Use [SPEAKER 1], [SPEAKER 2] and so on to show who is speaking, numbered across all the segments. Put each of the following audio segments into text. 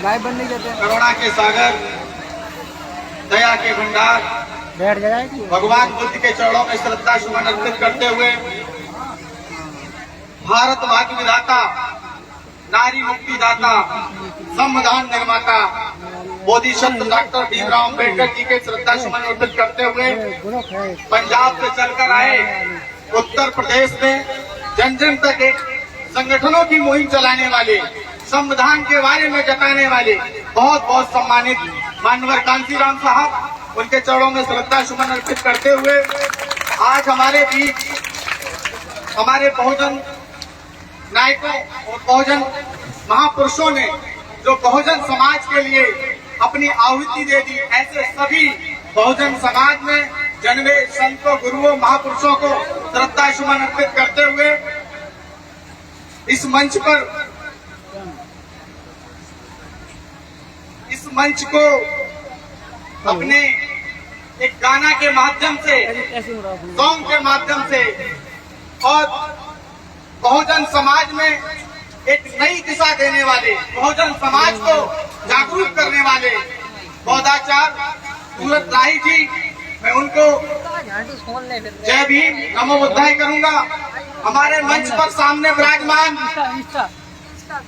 [SPEAKER 1] Live बनने देते हैं।
[SPEAKER 2] करुणा के सागर, दया के भंडार,
[SPEAKER 1] बैठ जाएगी
[SPEAKER 2] भगवान बुद्ध के चरणों में श्रद्धा सुमन अर्पित करते हुए भारत भाग्य विधाता, नारी मुक्ति दाता, संविधान निर्माता बोधिसत्व डॉक्टर भीमराव अम्बेडकर जी के श्रद्धा सुमन अर्पित करते हुए पंजाब से चलकर आए उत्तर प्रदेश में जन जन तक एक संगठनों की मुहिम चलाने वाले, संविधान के बारे में जताने वाले बहुत बहुत सम्मानित माननीय कांशीराम साहब, उनके चरणों में श्रद्धा सुमन अर्पित करते हुए आज हमारे बीच हमारे बहुजन नायकों और बहुजन महापुरुषों ने जो बहुजन समाज के लिए अपनी आहुति दे दी, ऐसे सभी बहुजन समाज में जन्मे संतों, गुरुओं, महापुरुषों को श्रद्धा सुमन अर्पित करते हुए इस मंच को अपने एक गाना के माध्यम से, सॉन्ग के माध्यम से और बहुजन समाज में एक नई दिशा देने वाले, बहुजन समाज को जागरूक करने वाले बौद्धाचार्य सूरत राही जी, मैं उनको जय भीम नमो बुद्धाय करूंगा। हमारे मंच पर सामने विराजमान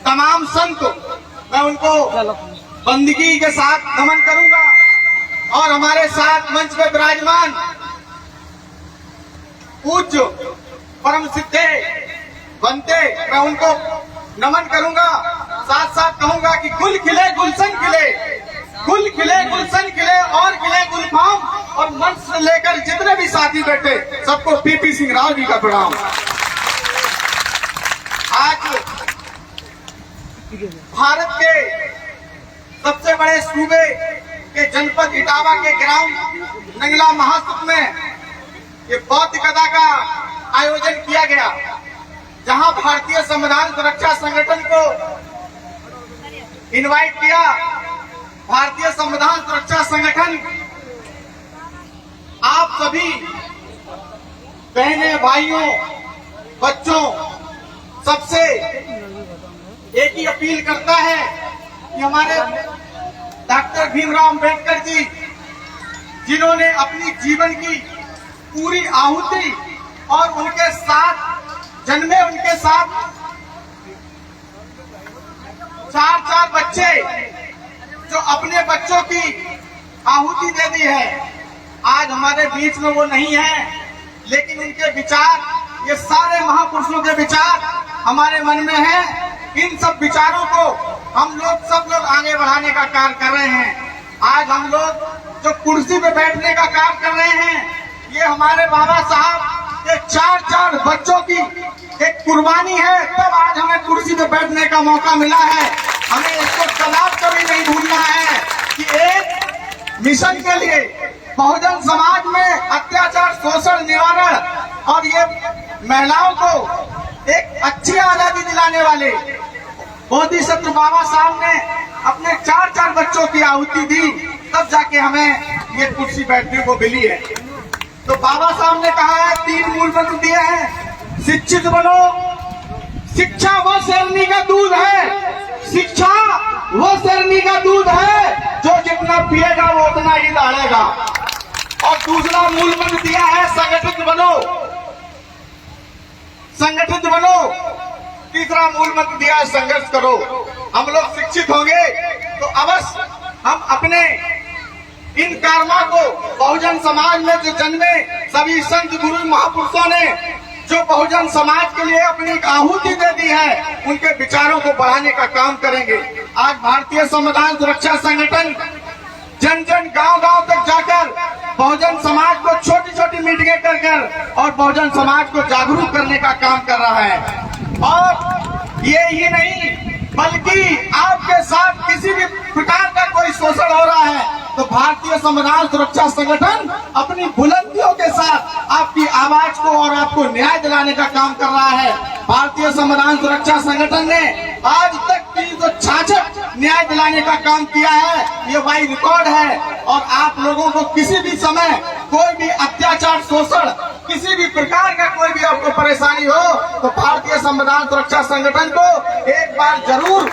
[SPEAKER 2] तमाम संत, मैं उनको बंदगी के साथ नमन करूंगा और हमारे साथ मंच पे विराजमान पूज्य परम सिद्धे बनते, मैं उनको नमन करूंगा। साथ साथ कहूंगा कि गुल खिले गुलशन खिले, गुल खिले गुलशन खिले और खिले गुलफाम, और मंच से लेकर जितने भी साथी बैठे सबको पीपी सिंह राव जी का प्रणाम। आज भारत के सबसे बड़े सूबे के जनपद इटावा के ग्राम नंगला महासुख में ये बौद्ध कथा का आयोजन किया गया, जहां भारतीय संविधान सुरक्षा संगठन को इनवाइट किया। भारतीय संविधान सुरक्षा संगठन आप सभी बहने, भाइयों, बच्चों सबसे एक ही अपील करता है कि हमारे डॉक्टर भीमराव अम्बेडकर जी, जिन्होंने अपनी जीवन की पूरी आहुति और उनके साथ जन्मे, उनके साथ चार बच्चे जो अपने बच्चों की आहुति दे दी है, आज हमारे बीच में वो नहीं है, लेकिन उनके विचार, ये सारे महापुरुषों के विचार हमारे मन में हैं। इन सब विचारों को हम लोग सब लोग आगे बढ़ाने का कार्य कर रहे हैं। आज हम लोग जो कुर्सी पे बैठने का कार्य कर रहे हैं, ये हमारे बाबा साहब ये चार बच्चों की एक कुर्बानी है, तब आज हमें कुर्सी पे बैठने का मौका मिला है। हमें इसको कभी नहीं भूलना है कि एक मिशन के लिए बहुजन समाज में अत्याचार, शोषण निवारण और ये महिलाओं को एक अच्छी आजादी दिलाने वाले बोधिसत्व बाबा साहब ने अपने चार बच्चों की आहुति दी, तब जाके हमें ये कुर्सी बैठने को मिली है। तो बाबा साहब ने कहा है, 3 मूल मंत्र दिए हैं, शिक्षित बनो, शिक्षा वो शेरनी का दूध है, शिक्षा वो शेरनी का दूध है, जो जितना पिएगा वो उतना ही दौड़ेगा। और दूसरा मूल मंत्र दिया है, संगठित बनो, संगठित बनो। तीसरा मूल मंत्र दिया है, संघर्ष करो। हम लोग शिक्षित होंगे तो अवश्य हम अपने इन कर्मा को, बहुजन समाज में जो जन्मे सभी संत, गुरु, महापुरुषों ने जो बहुजन समाज के लिए अपनी आहुति दे दी है, उनके विचारों को बढ़ाने का काम करेंगे। आज भारतीय संविधान सुरक्षा संगठन जन जन, गांव तक जाकर बहुजन समाज को छोटी छोटी मीटिंगें कर और बहुजन समाज को जागरूक करने का काम कर रहा है। और ये ही नहीं, बल्कि आपके साथ किसी भी प्रकार का कोई शोषण हो रहा है तो भारतीय संविधान सुरक्षा संगठन अपनी बुलंदियों के साथ आपकी आवाज को और आपको न्याय दिलाने का काम कर रहा है। भारतीय संविधान सुरक्षा संगठन ने आज तक 366 न्याय दिलाने का काम किया है, ये वाई रिकॉर्ड है। और आप लोगों को किसी भी समय कोई भी अत्याचार, शोषण, किसी भी प्रकार का कोई भी आपको परेशानी हो तो भारतीय संविधान सुरक्षा संगठन को एक बार जरूर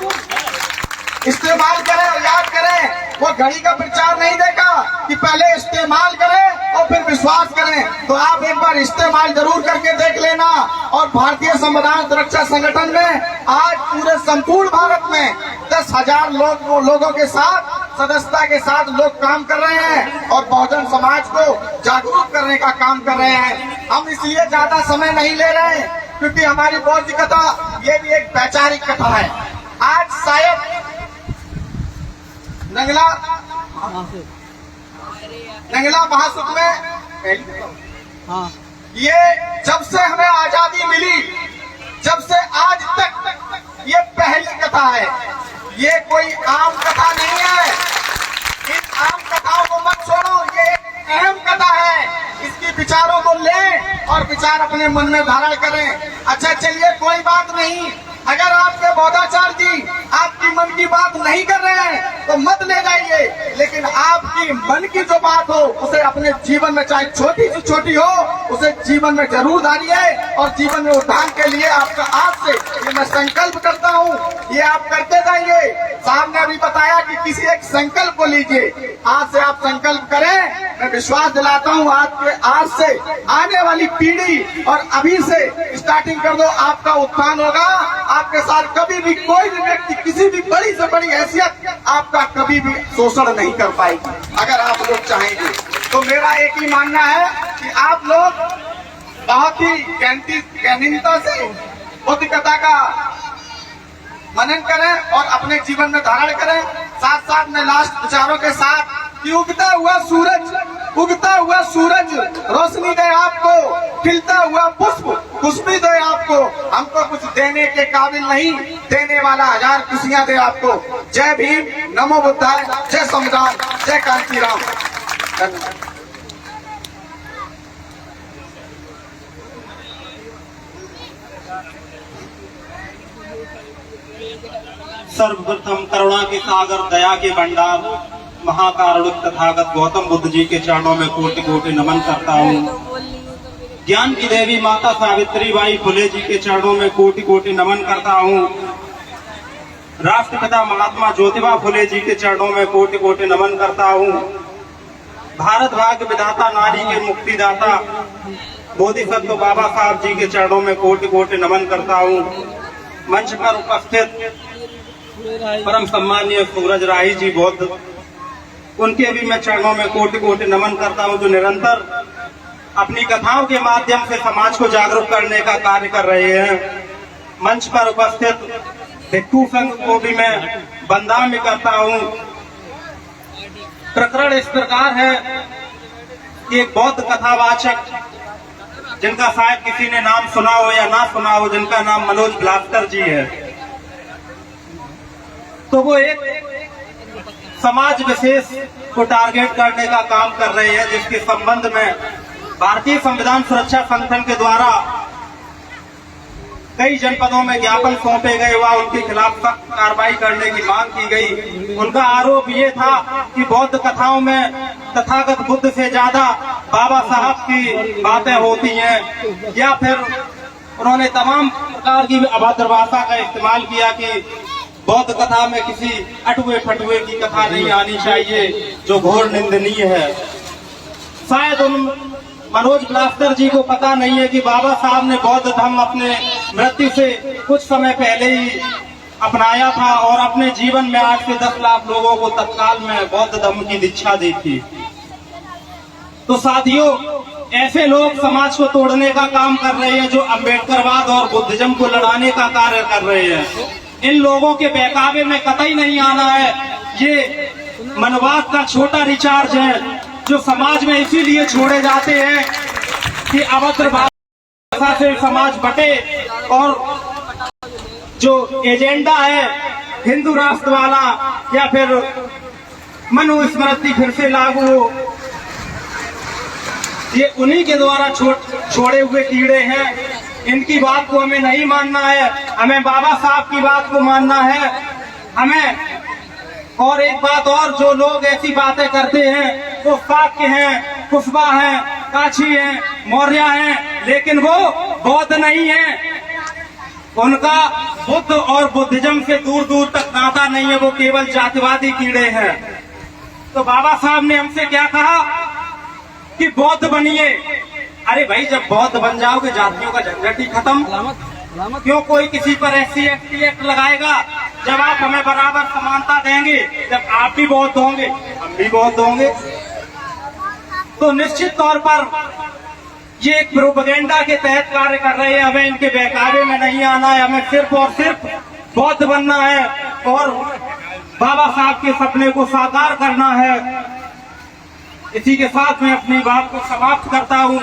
[SPEAKER 2] इस्तेमाल करें और याद करें, वो घड़ी का प्रचार नहीं देखा कि पहले इस्तेमाल करें और फिर विश्वास करें। तो आप एक बार इस्तेमाल जरूर करके देख लेना। और भारतीय संविधान सुरक्षा संगठन में आज पूरे संपूर्ण भारत में 10,000 लोगों के साथ, सदस्यता के साथ लोग काम कर रहे हैं और बहुजन समाज को जागरूक करने का काम कर रहे हैं। हम इसलिए ज्यादा समय नहीं ले रहे हैं क्योंकि हमारी बौद्ध कथा ये भी एक वैचारिक कथा है। आज शायद नंगला महासुख में ये जब से हमें आजादी मिली, जब से आज तक ये पहली कथा है। ये कोई आम कथा नहीं है। इन आम कथाओं को मत छोड़ो, ये एक अहम कथा है। इसकी विचारों को लें और विचार अपने मन में धारण करें। अच्छा चलिए, कोई बात नहीं, अगर आपके बौद्धाचार्य जी आपकी मन की बात नहीं कर रहे हैं तो मत ले जाइए, लेकिन आपकी मन की जो बात हो उसे अपने जीवन में, चाहे छोटी से छोटी हो, उसे जीवन में जरूर धारिए। और जीवन में उद्धार के लिए आपका आज से ये मैं संकल्प करता हूँ, ये आप करते जाइए। साहब ने अभी बताया कि किसी एक संकल्प को लीजिए, आज से आप संकल्प करें। मैं विश्वास दिलाता हूँ आज से आने वाली पीढ़ी और अभी से स्टार्टिंग कर दो, आपका उत्थान होगा। आपके साथ कभी भी कोई भी व्यक्ति, किसी भी बड़ी से बड़ी हैसियत आपका कभी भी शोषण नहीं कर पाएगी, अगर आप लोग चाहेंगे। तो मेरा एक ही मानना है कि आप लोग बहुत ही गहनता से बुद्ध कथा का मनन करें और अपने जीवन में धारण करें। साथ साथ में लास्ट विचारों के साथ कि उगता हुआ सूरज रोशनी दे आपको, खिलता हुआ पुष्प खुशबू दे आपको। हमको कुछ देने के काबिल नहीं, देने वाला 1000 खुशियां दे आपको। जय भीम, नमो बुद्धाय, जय संविधान, जय कांचीराम। धन्यवाद।
[SPEAKER 3] सर्वप्रथम करुणा के सागर, दया के भंडार, महाकारुणिक तथागत गौतम बुद्ध जी के चरणों में कोटि कोटि नमन करता हूँ। ज्ञान की देवी माता सावित्रीबाई फुले जी के चरणों में कोटि कोटि नमन करता हूँ। राष्ट्रपिता महात्मा ज्योतिबा फुले जी के चरणों में कोटि कोटि नमन करता हूँ। भारत भाग्य विधाता, नारी के मुक्तिदाता बोधिसत्व बाबा साहब जी के चरणों में कोटि कोटि नमन करता हूँ। मंच पर उपस्थित परम सम्मानीय सूरज राही जी बौद्ध, उनके भी मैं चरणों में कोटि कोटि नमन करता हूं, जो निरंतर अपनी कथाओं के माध्यम से समाज को जागरूक करने का कार्य कर रहे हैं। मंच पर उपस्थित भिक्षु संघ को भी मैं वंदना करता हूं। प्रकरण इस प्रकार है कि एक बौद्ध कथावाचक, जिनका शायद किसी ने नाम सुना हो या ना सुना हो, जिनका नाम मनोज ब्लास्टर जी है। तो वो एक समाज विशेष को टारगेट करने का काम कर रहे हैं, जिसके संबंध में भारतीय संविधान सुरक्षा संगठन के द्वारा कई जनपदों में ज्ञापन सौंपे गए व उनके खिलाफ सख्त कार्रवाई करने की मांग की गई। उनका आरोप ये था कि बौद्ध कथाओं में तथागत बुद्ध से ज्यादा बाबा साहब की बातें होती हैं, या फिर उन्होंने तमाम प्रकार की अभद्र भाषा का इस्तेमाल किया कि बौद्ध कथा में किसी अटुए फटुए की कथा नहीं आनी चाहिए, जो घोर निंदनीय है। शायद उन मनोज ब्लास्टर जी को पता नहीं है कि बाबा साहब ने बौद्ध धर्म अपने मृत्यु से कुछ समय पहले ही अपनाया था और अपने जीवन में 8 से 10 लाख लोगों को तत्काल में बौद्ध धर्म की दीक्षा दी थी। तो साथियों, ऐसे लोग समाज को तोड़ने का काम कर रहे हैं, जो अम्बेडकरवाद और बुद्धिज्म को लड़ाने का कार्य कर रहे हैं। इन लोगों के बहकावे में कतई नहीं आना है। ये मनवाद का छोटा रिचार्ज है, जो समाज में इसीलिए छोड़े जाते हैं कि अभद्र भाषा से समाज बटे, और जो एजेंडा है हिंदू राष्ट्र वाला या फिर मनुस्मृति फिर से लागू हो, ये उन्हीं के द्वारा छोड़े हुए कीड़े हैं। इनकी बात को हमें नहीं मानना है, हमें बाबा साहब की बात को मानना है। हमें और एक बात और, जो लोग ऐसी बातें करते हैं वो शाक्य हैं, कुशवा हैं, काछी हैं, मौर्य हैं, लेकिन वो बौद्ध नहीं है। उनका बुद्ध और बुद्धिज्म से दूर दूर तक नाता नहीं है, वो केवल जातिवादी कीड़े हैं। तो बाबा साहब ने हमसे क्या कहा कि बौद्ध बनिए। अरे भाई, जब बौद्ध बन जाओगे जातियों का झंझट ही खत्म। क्यों कोई किसी पर SC ST एक्ट लगाएगा? जब आप हमें बराबर समानता देंगे, जब आप भी बौद्ध होंगे हम भी बौद्ध होंगे। तो निश्चित तौर पर ये एक प्रोपेगेंडा के तहत कार्य कर रहे हैं। हमें इनके बहकावे में नहीं आना है, हमें सिर्फ और सिर्फ बौद्ध बनना है और बाबा साहब के सपने को साकार करना है। इसी के साथ मैं अपनी बात को समाप्त करता हूँ।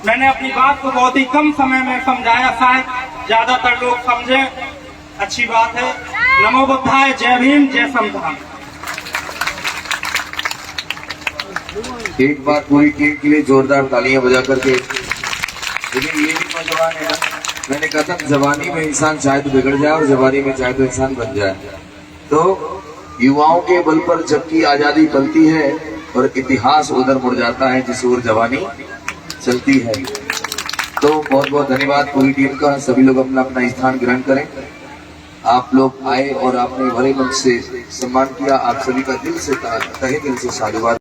[SPEAKER 3] मैंने अपनी बात को बहुत ही कम समय में समझाया, शायद ज्यादातर लोग समझें, अच्छी बात है। नमो बुद्धाय, जय भीम, जय संविधान।
[SPEAKER 4] एक बार पूरी टीम के लिए जोरदार तालियां बजा करके। लेकिन ये भी नौजवान है ना, मैंने कहा था जवानी में इंसान चाहे तो बिगड़ जाए और जवानी में चाहे तो इंसान बन जाए। तो युवाओं के बल पर जबकि आजादी पलती है और इतिहास उधर मुड़ जाता है जिस ओर जवानी चलती है। तो बहुत बहुत धन्यवाद पूरी टीम का। सभी लोग अपना अपना स्थान ग्रहण करें। आप लोग आए और आपने भरे मन से सम्मान किया। आप सभी का दिल से तहे दिल से साधुवाद।